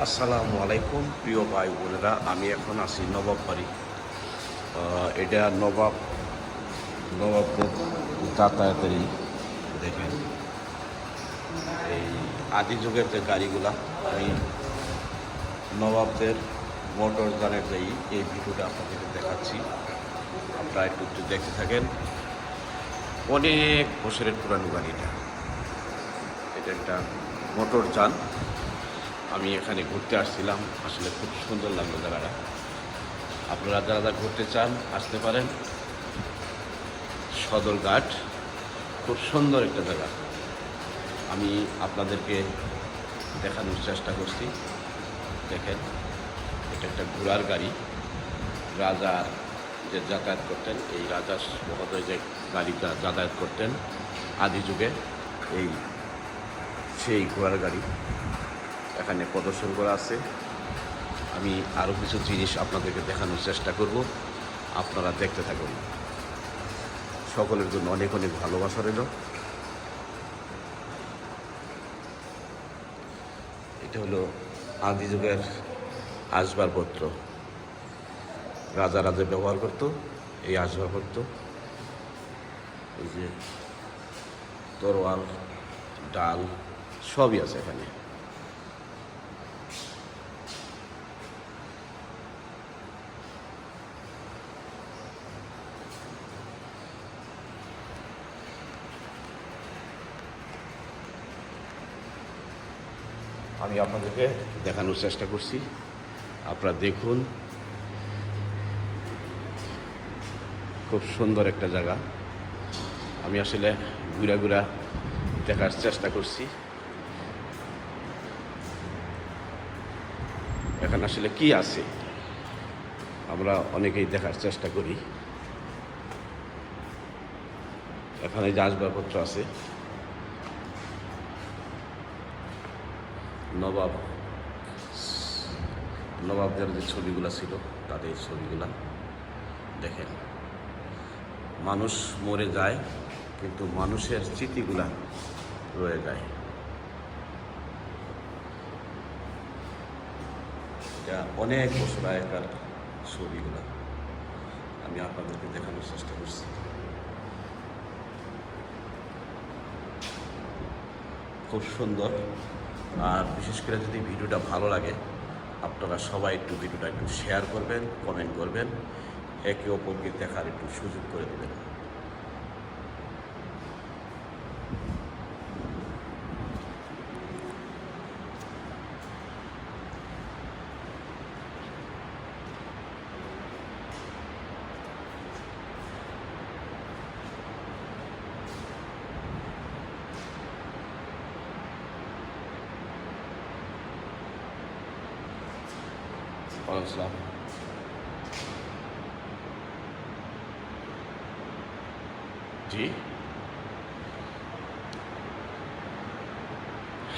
আসসালামু আলাইকুম প্রিয় ভাই বোনেরা, আমি এখন আছি নবাব বাড়ি। এটা নবাবদের যাতায়াতেরই দেখেন এই আদি যুগের যে গাড়িগুলা। আমি নবাবদের মোটর যানের এই ভিডিওটা আপনাদেরকে দেখাচ্ছি, আপনারা একটু একটু দেখতে থাকেন। অনেক বছরের পুরানো গাড়িটা, এটা একটা মোটর যান। আমি এখানে ঘুরতে আসছিলাম, আসলে খুব সুন্দর লাগলো জায়গাটা। আপনারা যারা ঘুরতে চান আসতে পারেন। সদরঘাট খুব সুন্দর একটা জায়গা, আমি আপনাদেরকে দেখানোর চেষ্টা করছি। দেখেন, এটা একটা ঘোড়ার গাড়ি। রাজা যে যাতায়াত করতেন, এই রাজা মহোদয় যে গাড়িটা যাতায়াত করতেন আদি যুগে, এই সেই ঘোড়ার গাড়ি এখানে প্রদর্শন করা আছে। আমি আরও কিছু জিনিস আপনাদেরকে দেখানোর চেষ্টা করব, আপনারা দেখতে থাকুন। সকলের জন্য অনেক অনেক ভালোবাসা রইল। এটা হলো আদি যুগের আসবাবপত্র, রাজা ব্যবহার করতো এই আসবাবপত্র। এই যে তরোয়াল, ডাল সবই আছে এখানে। আমি আপনাদেরকে দেখানোর চেষ্টা করছি, আপনারা দেখুন। খুব সুন্দর একটা জায়গা, আমি আসলে ঘুরা দেখার চেষ্টা করছি। এখানে আসলে কি আছে আমরা অনেকেই দেখার চেষ্টা করি। এখানে যে আসবাবপত্র আছে, নবাবদের যে ছবিগুলো ছিল তাদের ছবিগুলা দেখেন। মানুষ মরে যায় কিন্তু মানুষের স্মৃতিগুলা রয়ে যায়। এটা অনেক বছর আগেকার ছবিগুলা আমি আপনাদেরকে দেখানোর চেষ্টা করছি। খুব সুন্দর। আর বিশেষ করে যদি ভিডিওটা ভালো লাগে, আপনারা সবাই একটু ভিডিওটা একটু শেয়ার করবেন, কমেন্ট করবেন, একে অপরকে দেখার একটু সুযোগ করে দেবেন। আসসালাম। জি।